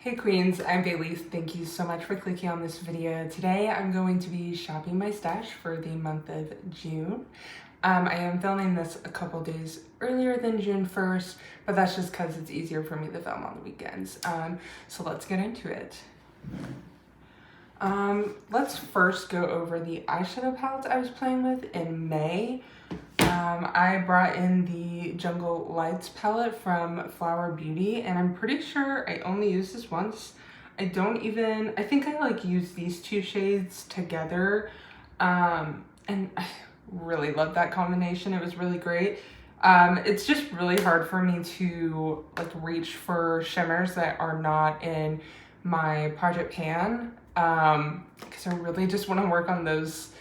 Hey Queens, I'm Bailey. Thank you so much for clicking on this video. Today I'm going to be shopping my stash for the month of June. I am filming this a couple days earlier than June 1st, but that's just because it's easier for me to film on the weekends. So let's get into it. Let's first go over the eyeshadow palettes I was playing with in May. I brought in the Jungle Lights palette from Flower Beauty, and I'm pretty sure I only used this once. I think I like used these two shades together, and I really love that combination. It was really great. It's just really hard for me to like reach for shimmers that are not in my project pan, because I really just want to work on those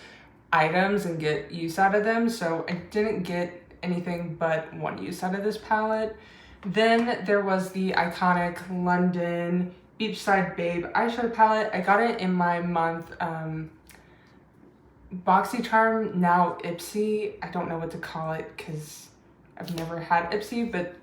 items and get use out of them. So I didn't get anything but one use out of this palette. Then there was the iconic London Beachside Babe eyeshadow palette. I got it in my month BoxyCharm, now Ipsy. I don't know what to call it because I've never had Ipsy, but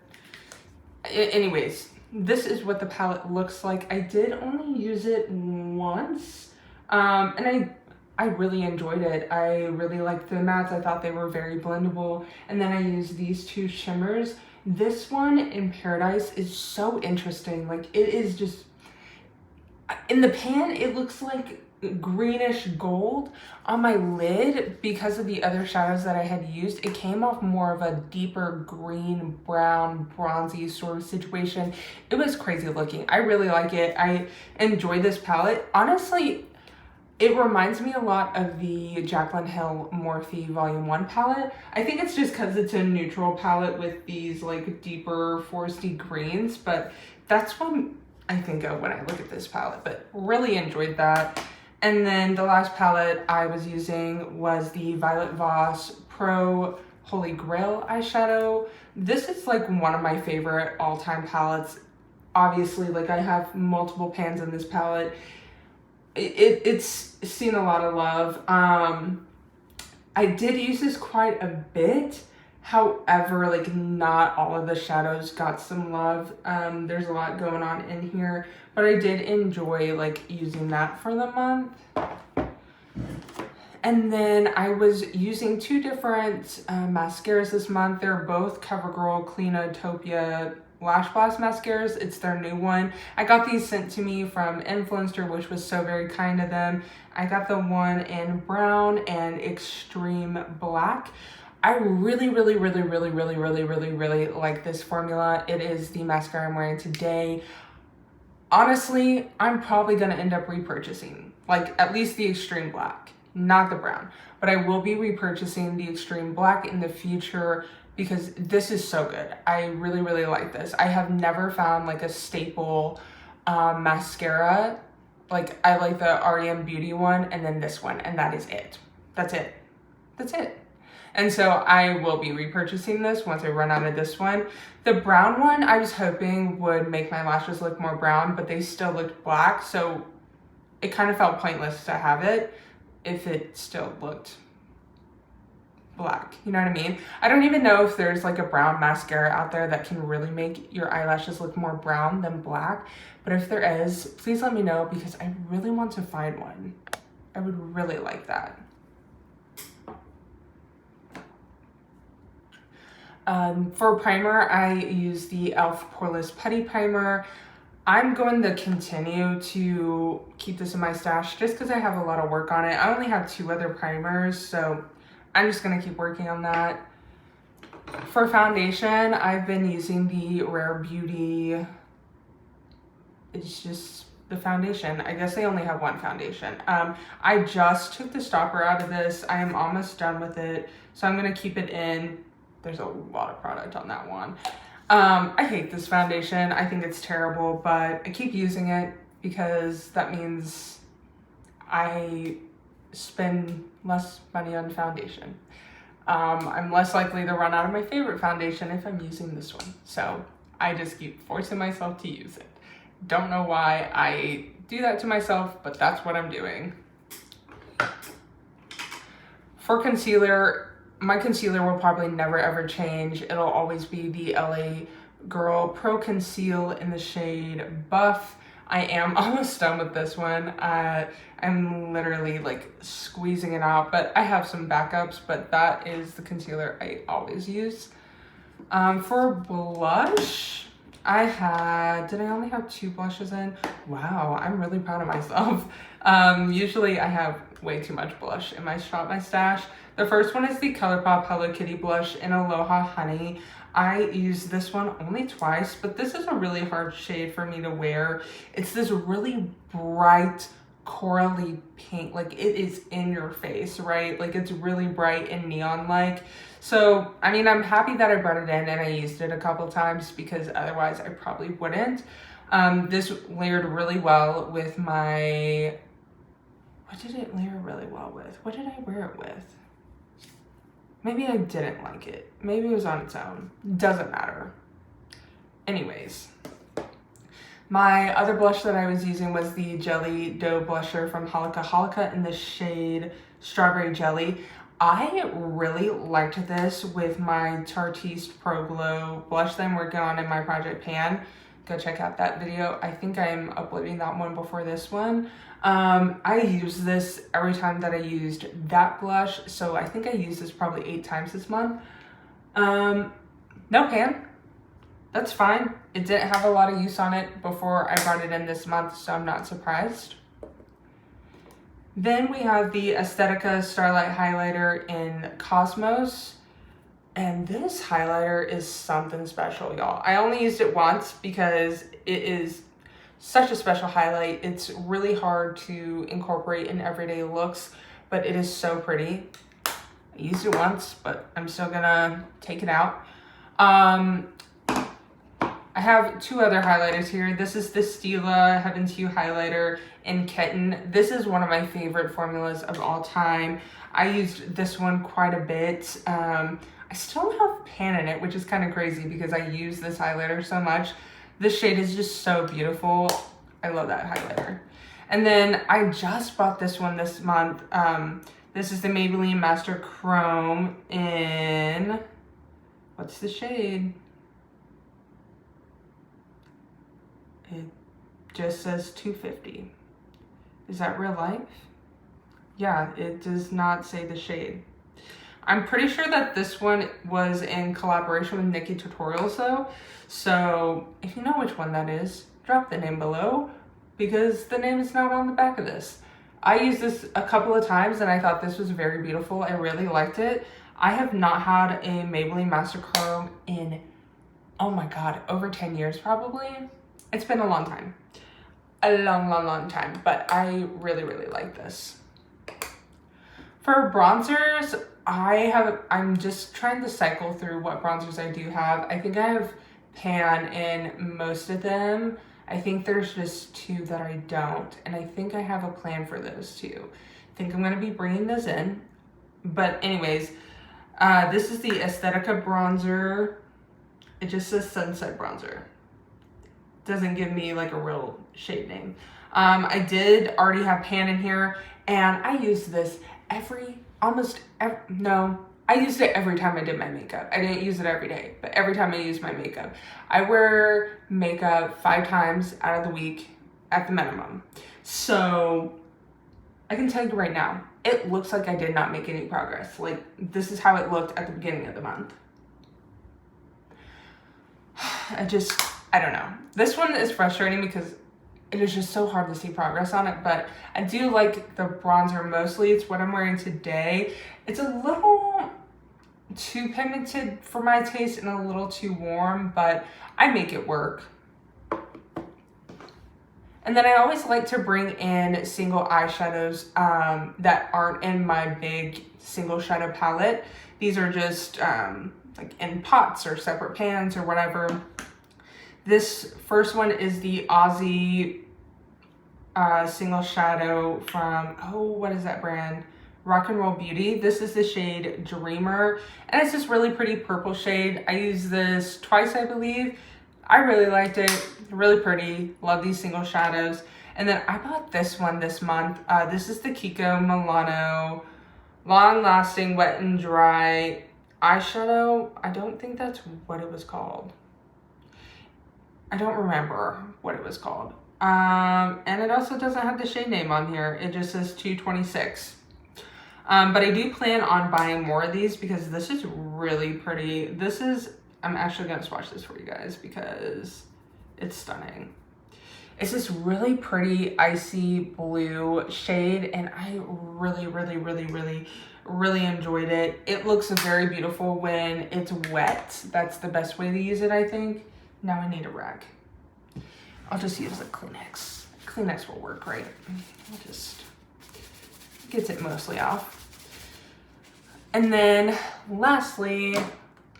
anyways, this is what the palette looks like. I did only use it once, and I really enjoyed it. I really liked the mattes. I thought they were very blendable. And then I used these two shimmers. This one in Paradise is so interesting. Like, it is just, in the pan, it looks like greenish gold. On my lid, because of the other shadows that I had used, it came off more of a deeper green, brown, bronzy sort of situation. It was crazy looking. I really like it. I enjoy this palette. Honestly, it reminds me a lot of the Jaclyn Hill Morphe Volume 1 palette. I think it's just because it's a neutral palette with these like deeper foresty greens, but that's what I think of when I look at this palette, but really enjoyed that. And then the last palette I was using was the Violet Voss Pro Holy Grail eyeshadow. This is like one of my favorite all-time palettes. Obviously, like I have multiple pans in this palette. It's seen a lot of love. I did use this quite a bit. However, like not all of the shadows got some love. There's a lot going on in here, but I did enjoy like using that for the month. And then I was using two different mascaras this month. They're both CoverGirl Cleanotopia Lash Blast mascaras. It's their new one. I got these sent to me from Influencer, which was so very kind of them. I got the one in brown and extreme black. I really like this formula. It is the mascara I'm wearing today. Honestly, I'm probably gonna end up repurchasing, like at least the extreme black, not the brown, but I will be repurchasing the extreme black in the future because this is so good. I really like this. I have never found like a staple mascara. Like I like the REM Beauty one and then this one, and that is it. That's it. And so I will be repurchasing this once I run out of this one. The brown one I was hoping would make my lashes look more brown, but they still looked black, so it kind of felt pointless to have it if it still looked black, you know what I mean? I don't even know if there's like a brown mascara out there that can really make your eyelashes look more brown than black, but if there is, please let me know because I really want to find one. I would really like that. For primer, I use the e.l.f. Poreless Putty Primer. I'm going to continue to keep this in my stash just because I have a lot of work on it. I only have two other primers, so I'm just gonna keep working on that. For foundation, I've been using the Rare Beauty, it's just the foundation. I guess they only have one foundation. I just took the stopper out of this. I am almost done with it, so I'm gonna keep it in. There's a lot of product on that one. I hate this foundation. I think it's terrible, but I keep using it because that means I spend less money on foundation. I'm less likely to run out of my favorite foundation if I'm using this one. So I just keep forcing myself to use it. Don't know why I do that to myself, but that's what I'm doing. For concealer, my concealer will probably never ever change. It'll always be the LA Girl Pro Conceal in the shade Buff. I am almost done with this one. I'm literally like squeezing it out, but I have some backups, but that is the concealer I always use. For blush, did I only have 2 blushes in? Wow, I'm really proud of myself. Usually I have way too much blush in my Shop My Stash. The first one is the ColourPop Hello Kitty blush in Aloha Honey. I used this one only twice, but this is a really hard shade for me to wear. It's this really bright corally pink, like it is in your face, right? Like it's really bright and neon-like. So, I mean, I'm happy that I brought it in and I used it a couple times because otherwise I probably wouldn't. This layered really well with my, what did it layer really well with? What did I wear it with? Maybe I didn't like it. Maybe it was on its own. Doesn't matter. Anyways, my other blush that I was using was the Jelly Dough Blusher from Holika Holika in the shade Strawberry Jelly. I really liked this with my Tarteist Pro Glow blush that I'm working on in my Project Pan. Go check out that video. I think I'm uploading that one before this one. I use this every time that I used that blush, so I think I used this probably 8 times this month. No pan. That's fine. It didn't have a lot of use on it before I brought it in this month, so I'm not surprised. Then we have the Aesthetica Starlight Highlighter in Cosmos. And this highlighter is something special, y'all. I only used it once because it is such a special highlight. It's really hard to incorporate in everyday looks, but it is so pretty. I used it once, but I'm still gonna take it out. I have 2 other highlighters here. This is the Stila Heaven's Hue highlighter in Kitten. This is one of my favorite formulas of all time. I used this one quite a bit. I still have pan in it, which is kind of crazy because I use this highlighter so much. This shade is just so beautiful. I love that highlighter. And then I just bought this one this month. This is the Maybelline Master Chrome in, what's the shade? It just says 250. Is that real life? Yeah, it does not say the shade. I'm pretty sure that this one was in collaboration with Nikkie Tutorials though. So if you know which one that is, drop the name below because the name is not on the back of this. I used this a couple of times and I thought this was very beautiful. I really liked it. I have not had a Maybelline Master Chrome in, oh my God, over 10 years probably. It's been a long time. A long time, but I really like this. For bronzers, I'm just trying to cycle through what bronzers I do have. I think I have pan in most of them. I think there's just 2 that I don't, and I think I have a plan for those 2. I think I'm gonna be bringing those in. But anyways, this is the Aesthetica bronzer. It just says Sunset Bronzer. Doesn't give me like a real shade name. I did already have pan in here, and I use this I used it every time I did my makeup. I didn't use it every day, but every time I use my makeup. I wear makeup 5 times out of the week at the minimum. So I can tell you right now, it looks like I did not make any progress. Like this is how it looked at the beginning of the month. I don't know. This one is frustrating because it is just so hard to see progress on it, but I do like the bronzer mostly. It's what I'm wearing today. It's a little too pigmented for my taste and a little too warm, but I make it work. And then I always like to bring in single eyeshadows that aren't in my big single shadow palette. These are just like in pots or separate pans or whatever. This first one is the Aussie single shadow from, what is that brand? Rock and Roll Beauty. This is the shade Dreamer, and it's this really pretty purple shade. I used this twice, I believe. I really liked it, really pretty. Love these single shadows. And then I bought this one this month. This is the Kiko Milano Long Lasting Wet and Dry Eyeshadow. I don't think that's what it was called. I don't remember what it was called. And it also doesn't have the shade name on here. It just says 226. But I do plan on buying more of these because this is really pretty. I'm actually going to swatch this for you guys because it's stunning. It's this really pretty icy blue shade, and I really, really, really, really, really enjoyed it. It looks very beautiful when it's wet. That's the best way to use it, I think. Now I need a rag. I'll just use the Kleenex. Kleenex will work, right? It just gets it mostly off. And then lastly,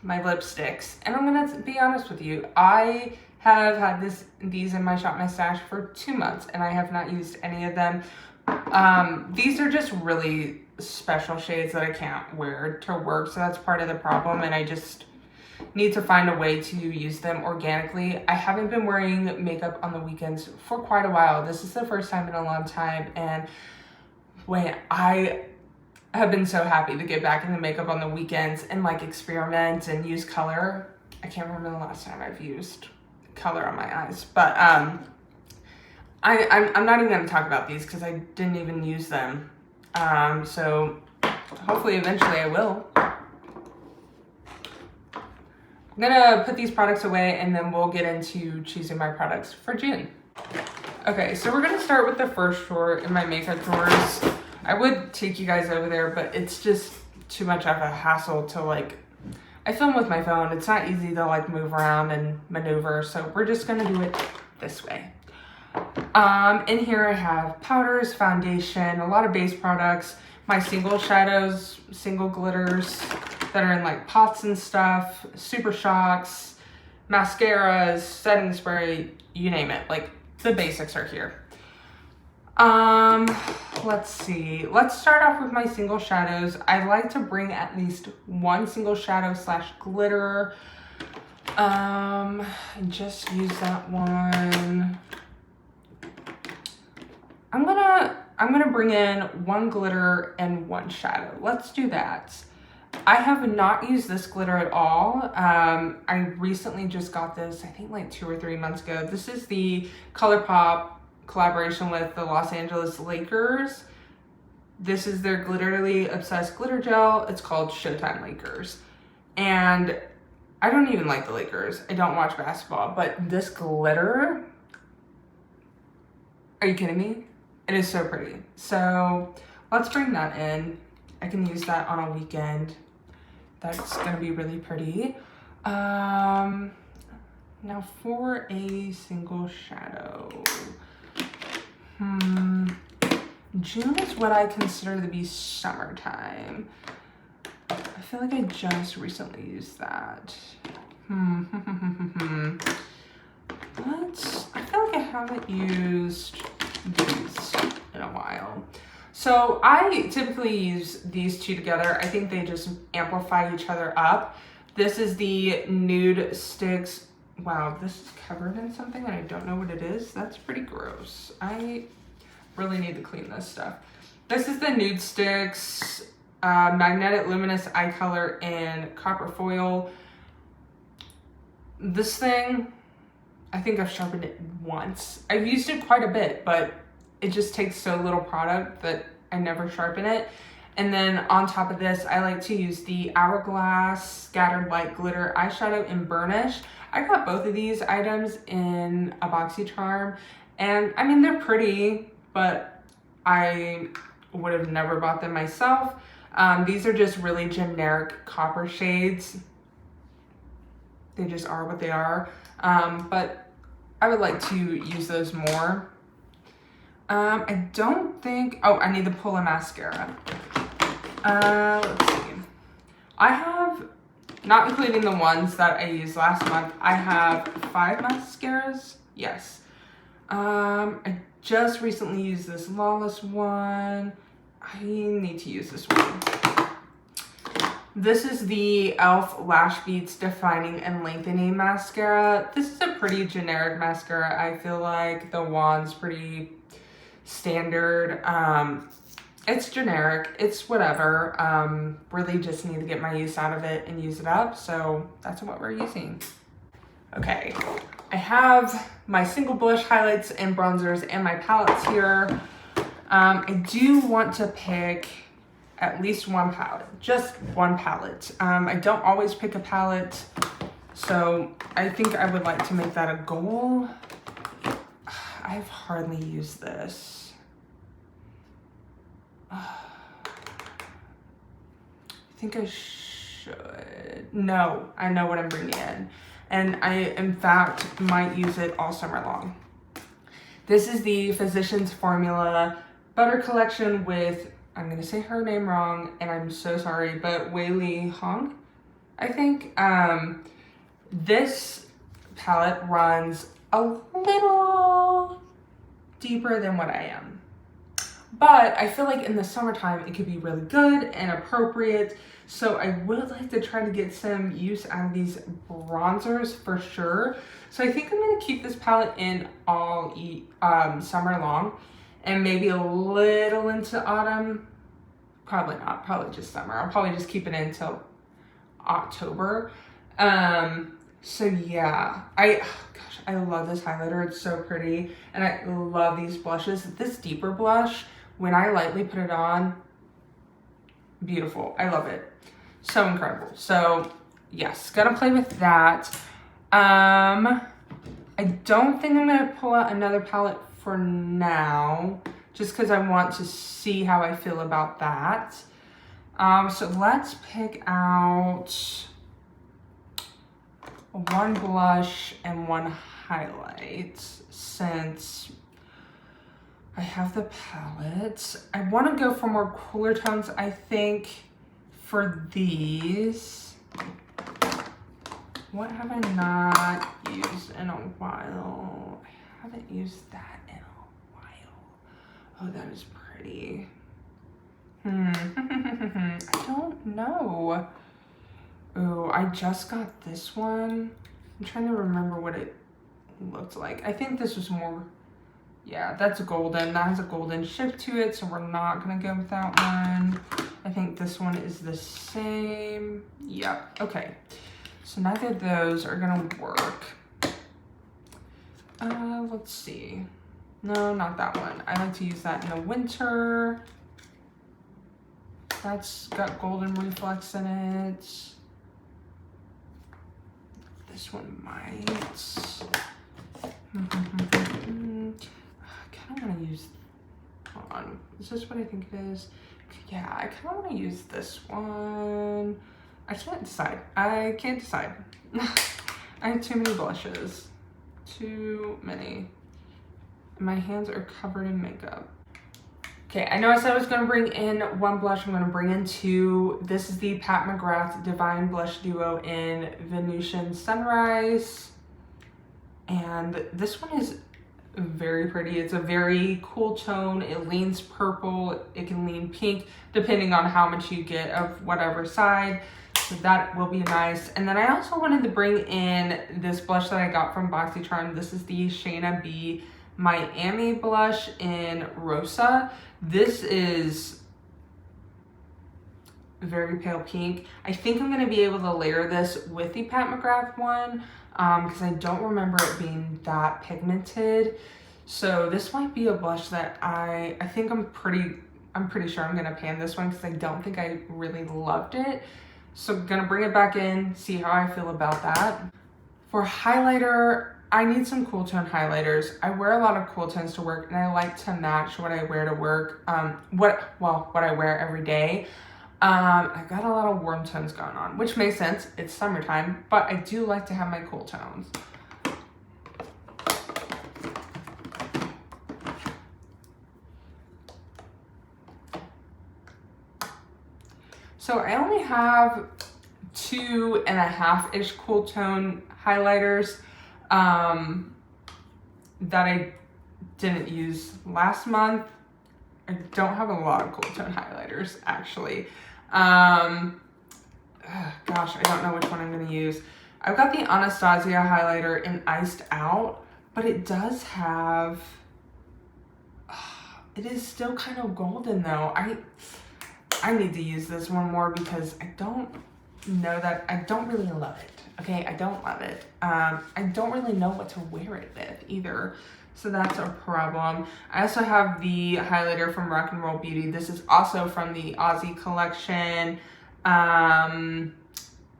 my lipsticks. And I'm gonna be honest with you, I have had these in my Shop My Stash for 2 months and I have not used any of them. These are just really special shades that I can't wear to work, so that's part of the problem, and I just need to find a way to use them organically. I haven't been wearing makeup on the weekends for quite a while. This is the first time in a long time, and when I have been so happy to get back into makeup on the weekends and like experiment and use color. I can't remember the last time I've used color on my eyes, but I'm not even going to talk about these because I didn't even use them. So hopefully eventually I will. I'm gonna put these products away and then we'll get into choosing my products for June. Okay, so we're gonna start with the first drawer in my makeup drawers. I would take you guys over there, but it's just too much of a hassle to like, I film with my phone. It's not easy to like move around and maneuver, so we're just gonna do it this way. In here I have powders, foundation, a lot of base products, my single shadows, single glitters that are in like pots and stuff, Super Shocks, mascaras, setting spray, you name it. Like the basics are here. Let's see. Let's start off with my single shadows. I like to bring at least one single shadow / glitter. Just use that one. I'm gonna bring in one glitter and one shadow. Let's do that. I have not used this glitter at all. I recently just got this, I think like 2 or 3 months ago. This is the ColourPop collaboration with the Los Angeles Lakers. This is their Glitterly Obsessed glitter gel. It's called Showtime Lakers. And I don't even like the Lakers. I don't watch basketball, but this glitter, are you kidding me? It is so pretty. So let's bring that in. I can use that on a weekend. That's gonna be really pretty. Now for a single shadow. June is what I consider to be summertime. I feel like I just recently used that. I feel like I haven't used these in a while. So I typically use these two together. I think they just amplify each other up. This is the Nude Sticks. Wow, this is covered in something and I don't know what it is. That's pretty gross. I really need to clean this stuff. This is the Nude Sticks Magnetic Luminous Eye Color in Copper Foil. This thing, I think I've sharpened it once. I've used it quite a bit, but it just takes so little product that I never sharpen it. And then on top of this, I like to use the Hourglass Scattered Light Glitter Eyeshadow in Burnish. I got both of these items in a BoxyCharm, and I mean, they're pretty, but I would have never bought them myself. These are just really generic copper shades. They just are what they are, but I would like to use those more. I don't think, oh, I need to pull a mascara. Let's see. I have, not including the ones that I used last month, I have 5 mascaras. Yes. I just recently used this Lawless one. I need to use this one. This is the e.l.f. Lash Beats Defining and Lengthening Mascara. This is a pretty generic mascara. I feel like the wand's pretty standard. It's generic, it's whatever. Really just need to get my use out of it and use it up, so that's what we're using. Okay, I have my single blush highlights and bronzers and my palettes here. I do want to pick at least one palette, just one palette. I don't always pick a palette, so I think I would like to make that a goal. I've hardly used this. I think I should. No, I know what I'm bringing in. And I, in fact, might use it all summer long. This is the Physicians Formula Butter Collection with, I'm gonna say her name wrong, and I'm so sorry, but Wei Li Hong, I think. This palette runs a little deeper than what I am. But I feel like in the summertime, it could be really good and appropriate. So I would like to try to get some use out of these bronzers for sure. So I think I'm gonna keep this palette in all summer long, and maybe a little into autumn. Probably not, probably just summer. I'll probably just keep it in until October. So yeah, I love this highlighter. It's so pretty. And I love these blushes. This deeper blush, when I lightly put it on, beautiful. I love it. So incredible. So yes, gonna play with that. I don't think I'm gonna pull out another palette for now, just because I want to see how I feel about that. So let's pick out one blush and one highlight since I have the palettes. I want to go for more cooler tones, I think, for these. What have I not used in a while? I haven't used that in a while. Oh, that is pretty. I don't know. Oh, I just got this one. I'm trying to remember what it looked like. I think this was more, yeah, that's golden. That has a golden shift to it, so we're not gonna go with that one. I think this one is the same. Yep, okay. So neither of those are gonna work. Let's see. No, not that one. I like to use that in the winter. That's got golden reflex in it. This one might. I kind of want to use, hold on, is this what I think it is? Yeah, I kind of want to use this one. I can't decide. I can't decide. I have too many blushes. Too many. My hands are covered in makeup. Okay, I know I said I was gonna bring in one blush. I'm gonna bring in two. This is the Pat McGrath Divine Blush Duo in Venusian Sunrise. And this one is very pretty. It's a very cool tone. It leans purple. It can lean pink, depending on how much you get of whatever side. So that will be nice. And then I also wanted to bring in this blush that I got from BoxyCharm. This is the Shayna B Miami blush in Rosa. This is very pale pink. I think I'm gonna be able to layer this with the Pat McGrath one because I don't remember it being that pigmented. So this might be a blush that I think I'm pretty sure I'm gonna pan this one because I don't think I really loved it. So I'm gonna bring it back in, see how I feel about that. For highlighter, I need some cool tone highlighters. I wear a lot of cool tones to work, and I like to match what I wear to work, what I wear every day. I've got a lot of warm tones going on, which makes sense. It's summertime, but I do like to have my cool tones. So I only have 2.5-ish cool tone highlighters that I didn't use last month. I don't have a lot of cool tone highlighters, actually. Gosh, I don't know which one I'm gonna use. I've got the Anastasia highlighter in Iced Out, but it does have, it is still kind of golden though. I need to use this one more because I don't know that, I don't really love it. Okay, I don't love it. I don't really know what to wear it with either. So that's a problem. I also have the highlighter from Rock and Roll Beauty. This is also from the Aussie collection.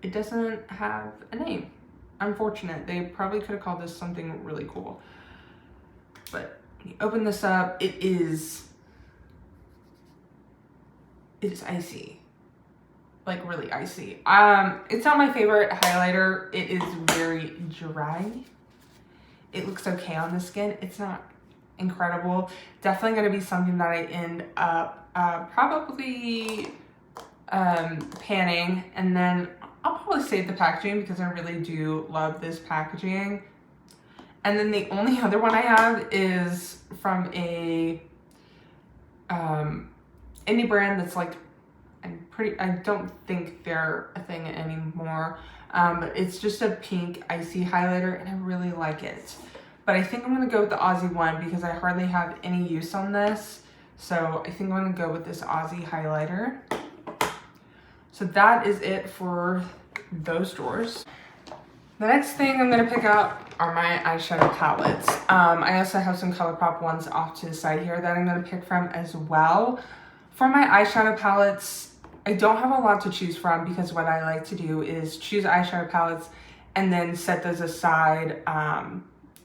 It doesn't have a name. Unfortunate. They probably could have called this something really cool. But when you open this up, it is icy. Like really icy. It's not my favorite highlighter. It is very dry. It looks okay on the skin. It's not incredible. Definitely going to be something that I end up probably panning, and then I'll probably save the packaging because I really do love this packaging. And then the only other one I have is from a indie brand that's like, I don't think they're a thing anymore. But it's just a pink icy highlighter and I really like it. But I think I'm gonna go with the Aussie one because I hardly have any use on this. So I think I'm gonna go with this Aussie highlighter. So that is it for those drawers. The next thing I'm gonna pick out are my eyeshadow palettes. I also have some ColourPop ones off to the side here that I'm gonna pick from as well. For my eyeshadow palettes, I don't have a lot to choose from because what I like to do is choose eyeshadow palettes and then set those aside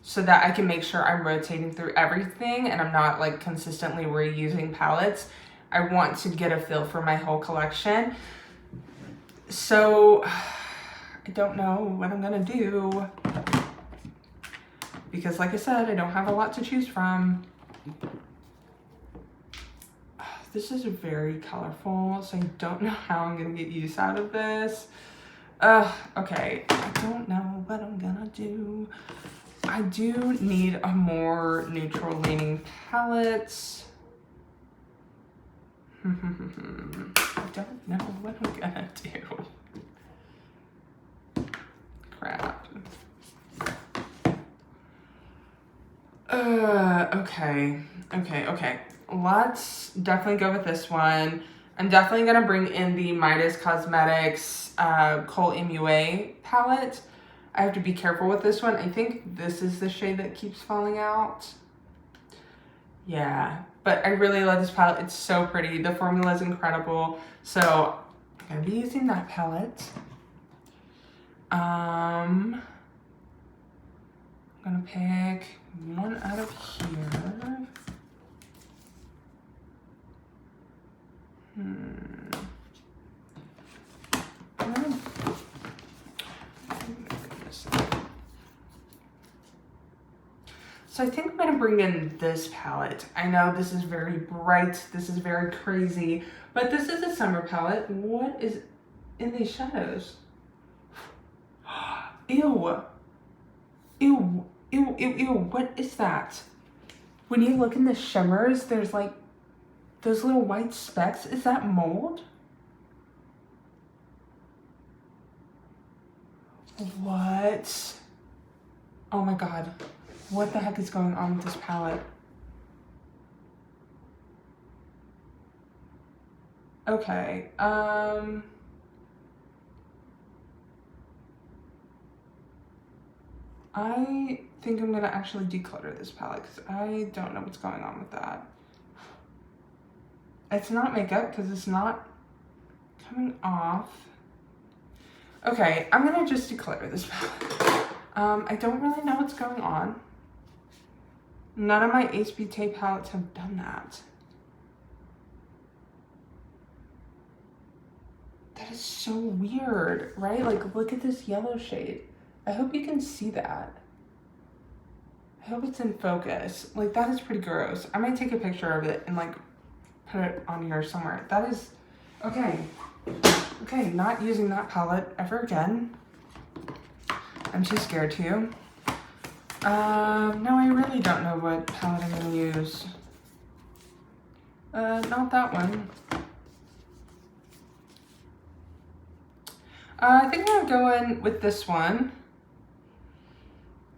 so that I can make sure I'm rotating through everything and I'm not like consistently reusing palettes. I want to get a feel for my whole collection. So I don't know what I'm gonna do because like I said, I don't have a lot to choose from. This is very colorful, so I don't know how I'm gonna get use out of this. Okay, I don't know what I'm gonna do. I do need a more neutral leaning palette. I don't know what I'm gonna do. Crap. Okay. Let's definitely go with this one. I'm definitely gonna bring in the Midas Cosmetics Kohl MUA palette. I have to be careful with this one. I think this is the shade that keeps falling out. Yeah, but I really love this palette. It's so pretty. The formula is incredible. So I'm gonna be using that palette. I'm gonna pick one out of here. So I think I'm gonna bring in this palette. I know this is very bright, this is very crazy, but this is a summer palette. What is in these shadows? Ew. Ew, what is that? When you look in the shimmers, there's like those little white specks. Is that mold? What? Oh my God. What the heck is going on with this palette? Okay, I think I'm gonna actually declutter this palette because I don't know what's going on with that. It's not makeup because it's not coming off. Okay, I'm gonna just declutter this palette. I don't really know what's going on. None of my HBK palettes have done that. That is so weird, right? Like, look at this yellow shade. I hope you can see that. I hope it's in focus. Like, that is pretty gross. I might take a picture of it and like put it on here somewhere. That is, okay. Okay, not using that palette ever again. I'm too scared to. No, I really don't know what palette I'm gonna use. Not that one. I think I'm gonna go in with this one.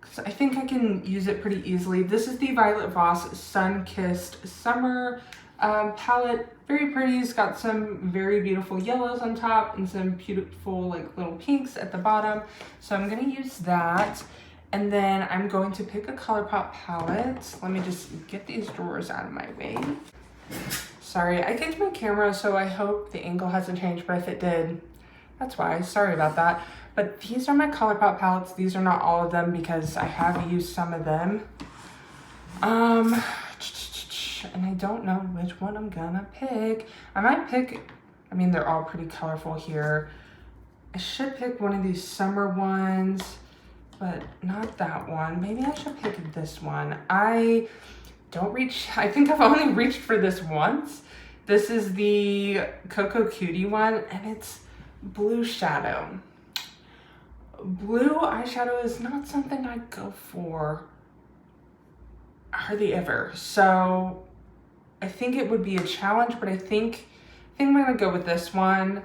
Cause I think I can use it pretty easily. This is the Violet Voss Sun Kissed Summer palette. Very pretty. It's got some very beautiful yellows on top and some beautiful like little pinks at the bottom. So I'm gonna use that. And then I'm going to pick a ColourPop palette. Let me just get these drawers out of my way. Sorry, I kicked my camera, so I hope the angle hasn't changed, but if it did, that's why. Sorry about that. But these are my ColourPop palettes. These are not all of them because I have used some of them. And I don't know which one I'm gonna pick. I might pick, I mean, they're all pretty colorful here. I should pick one of these summer ones, but not that one. Maybe I should pick this one. I think I've only reached for this once. This is the Cocoa Cutie one, and it's blue shadow. Blue eyeshadow is not something I go for hardly ever. So I think it would be a challenge, but I think I'm gonna go with this one.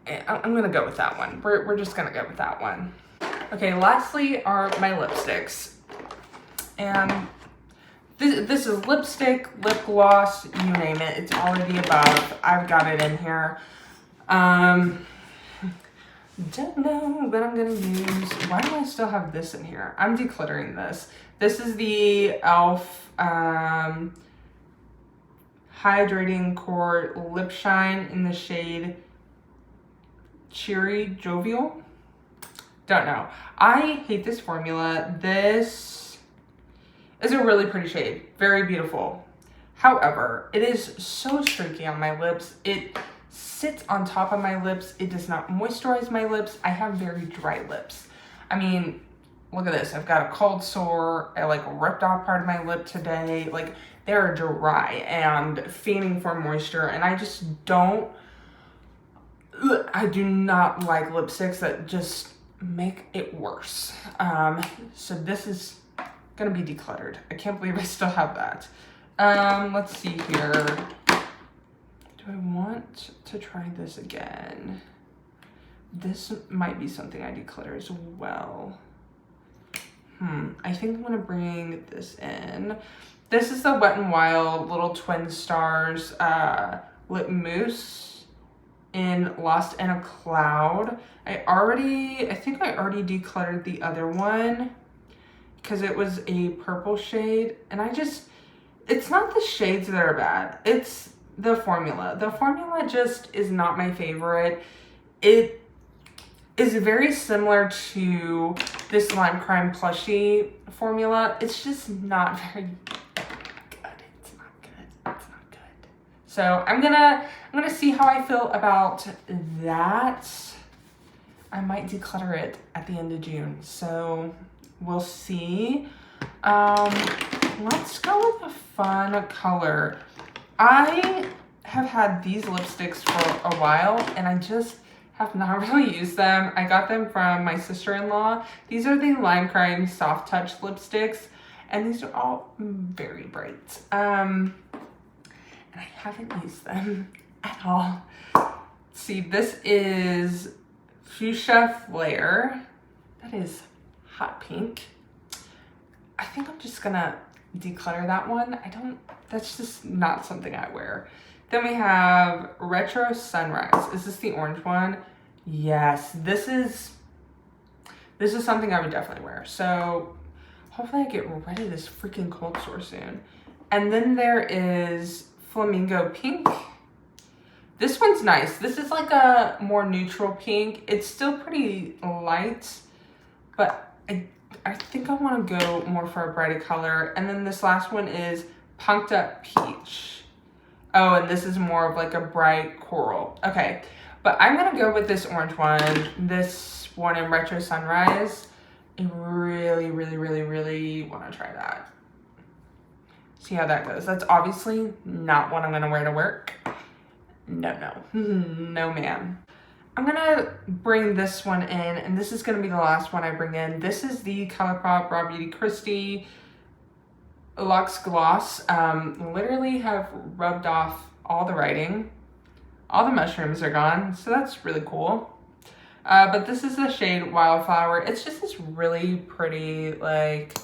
I'm gonna go with that one. We're just gonna go with that one. Okay, lastly are my lipsticks. And this is lipstick, lip gloss, you name it. It's all of the above. I've got it in here. Don't know what I'm gonna use. Why do I still have this in here? I'm decluttering this. This is the e.l.f. Hydrating Core Lip Shine in the shade Cheery Jovial. Don't know. I hate this formula. This is a really pretty shade. Very beautiful. However, it is so streaky on my lips. It sits on top of my lips. It does not moisturize my lips. I have very dry lips. I mean, look at this. I've got a cold sore. I like ripped off part of my lip today. Like, they're dry and feigning for moisture, and I just don't, I do not like lipsticks that just make it worse. So this is gonna be decluttered. I can't believe I still have that. Let's see here. Do I want to try this again? This might be something I declutter as well. I think I'm gonna bring this in. This is the Wet n Wild Little Twin Stars Lip Mousse in Lost in a Cloud. I think I already decluttered the other one because it was a purple shade, and it's not the shades that are bad, it's the formula. The formula just is not my favorite. It is very similar to this Lime Crime Plushie formula. It's just not very good. It's not good. It's not good. So I'm gonna see how I feel about that. I might declutter it at the end of June. So we'll see. Let's go with a fun color. I have had these lipsticks for a while, and I just have not really used them. I got them from my sister-in-law. These are the Lime Crime Soft Touch lipsticks, and these are all very bright. And I haven't used them at all. See, this is Fuchsia Flare. That is hot pink. I think I'm just gonna declutter that one. That's just not something I wear. Then we have Retro Sunrise. Is this the orange one? Yes, this is something I would definitely wear. So hopefully I get rid of this freaking cold sore soon. And then there is Flamingo Pink. This one's nice. This is like a more neutral pink. It's still pretty light, but I think I want to go more for a brighter color. And then this last one is Punked Up Peach. Oh, and this is more of like a bright coral. Okay, but I'm gonna go with this orange one. This one in Retro Sunrise. I really, really, really, really want to try that. See how that goes. That's obviously not what I'm gonna wear to work. No, no ma'am. I'm gonna bring this one in, and this is gonna be the last one I bring in. This is the ColourPop Raw Beauty Kristi Luxe Gloss. Literally have rubbed off all the writing. All the mushrooms are gone, so that's really cool. But this is the shade Wildflower. It's just this really pretty, like,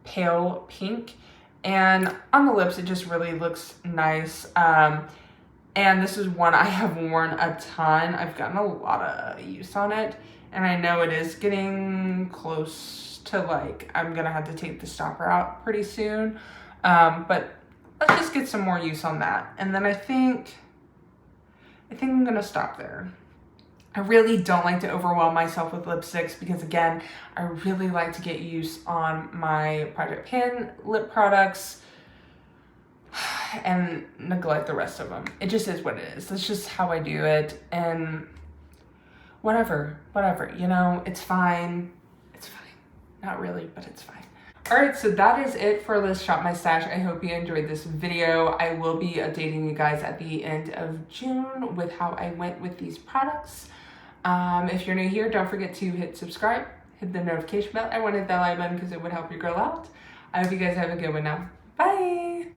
pale pink. And on the lips, it just really looks nice. And this is one I have worn a ton. I've gotten a lot of use on it. And I know it is getting close to like, I'm gonna have to take the stopper out pretty soon. But let's just get some more use on that. And then I think I'm gonna stop there. I really don't like to overwhelm myself with lipsticks because again, I really like to get use on my Project Pan lip products and neglect the rest of them. It just is what it is. That's just how I do it. And whatever, you know, it's fine. It's fine. Not really, but it's fine. All right, so that is it for Let's Shop My Stash. I hope you enjoyed this video. I will be updating you guys at the end of June with how I went with these products. If you're new here, don't forget to hit subscribe, hit the notification bell. I want to hit that like button because it would help your girl out. I hope you guys have a good one now. Bye!